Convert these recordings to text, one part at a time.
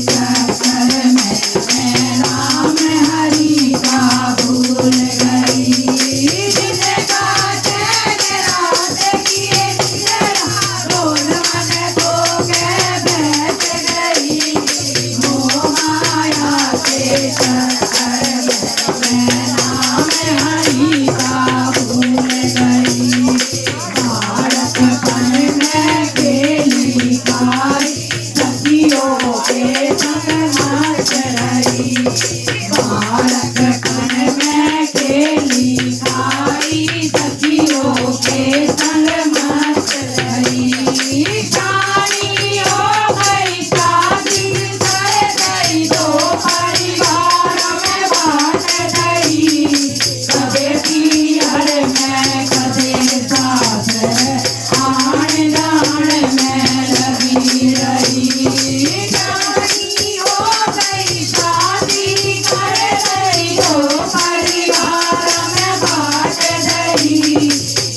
चक्कर में राम हरि का भूल गई। दिन का चैन रात किए रोज मन खो के बैठ गई। मोह माया के चक्कर में राम हरि का भूल गई। बालकपन में खेली खाई सखियों के संग नाच रही। बालकपन में खेली खाई सखियों के संग नाच रही। जानी हो गई शादी कर गई तो परिवार में बांट गई। कदे पियर में कदे सास आन जान में लगी रही। जानी हो गई शादी कर गई तो परिवार में बांट गई।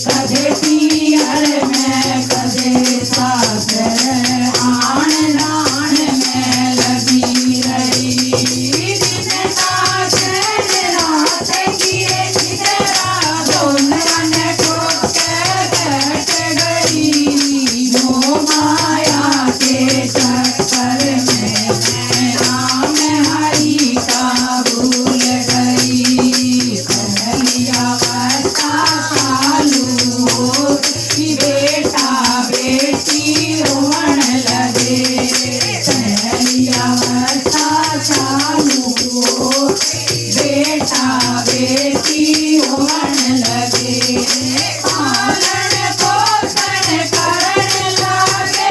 कदे पियर में कदे सास आन जान में लगी रही। दिन का चैन रात किए निद्रा दोन मन खो के बैठ गई। मोह माया के चक्कर में राम हरि का भूल गई। पहलिया अवस्था चालू हो कि बेटा बेटी रोवन लगे। पहलिया अवस्था चालू हो बेटा बेटी रोवन लगे। पालन पोषण करने लगे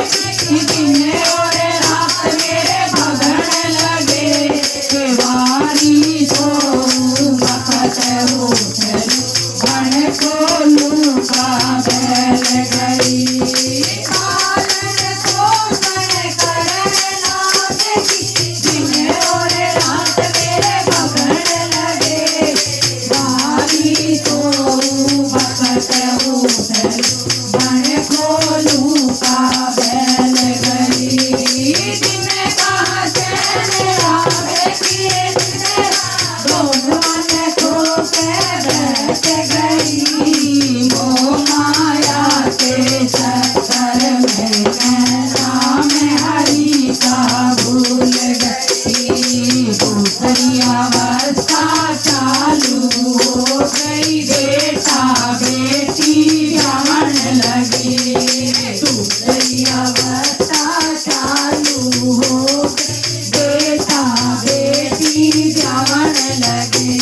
दिन और रात मेरे भगन लगे। बारी सो वक्त उठल बन खोलू का बैल गई। पालन पोषण करने लगे दिन और रात मेरे भगन लगे। बारी सो वक्त उठल बन खोलू का बैल गई। दिन का चैन रात किए दोन मन खो के बैठ गई। मोह माया के चक्कर में राम हरि का भूल गई। दूसरी अवस्था चालू हो गई बेटा बेटी जान लगे। दूसरी अवस्था चालू हो गई बेटा बेटी जान लगे।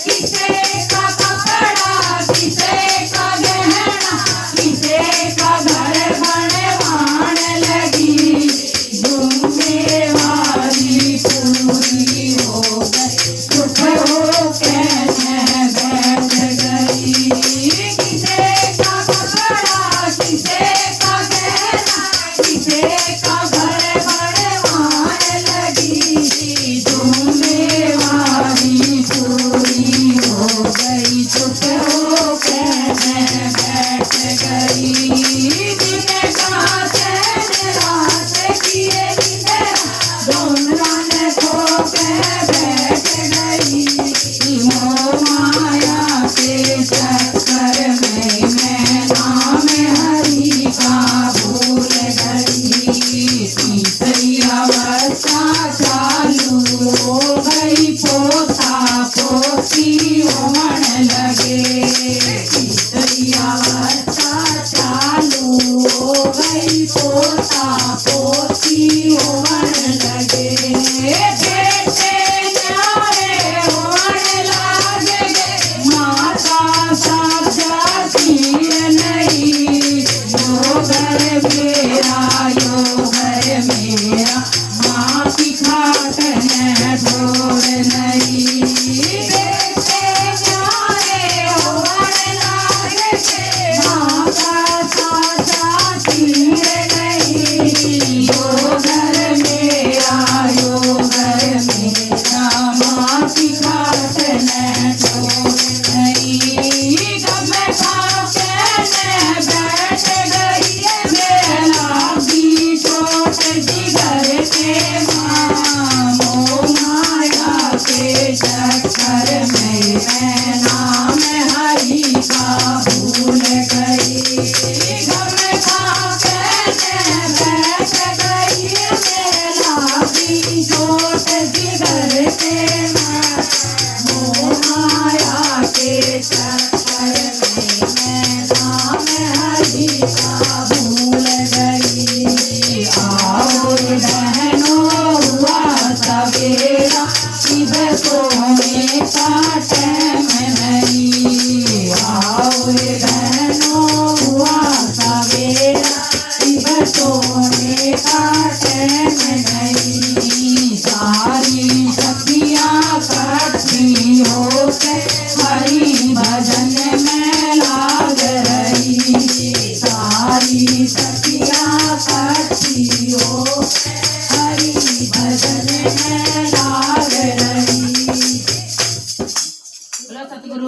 किसे का कपड़ा किसे का गहना किसे का घर बनवान लगी। जिम्मेवारी पूरी हो गई चुप हो के बैठ गई। किसे का कपड़ा किसे का गहना किसे का घर बनवान लगी। जिम्मेवारी पूरी हो गई चुप हो के बैठ गई। दिन का चैन रात किए दोन मन खो के बैठ गई। मोह माया के चक्कर में राम हरि का भूल गई। तीसरी अवस्था चालू हो गई पोता पोती होने लगे। तीसरी अवस्था चालू हो गई पोता पोती होने लगे। बेटे न्यारे होने लगे माता सब जाती नहीं। यो घर मेरा यो घर मेरा माँ की खाट है ढोर नहीं। बेटे न्यारे होने लगे माता सब जाती नहीं। यो घर मेरा यो घर मेरा माँ की खाट है ढोर नहीं। जब मैं खा के बैठ गई बेला की चोट जिगर के का टैम नहीं। आओ रे बहनों हुआ सवेरा, अब सोने का टैम नहीं। सारी सखियाँ इकट्ठी होकर हरि भजन में लाग रही। सारी सखियाँ इकट्ठी होकर हरि भजन में लाग रही। बोलो सतगुरु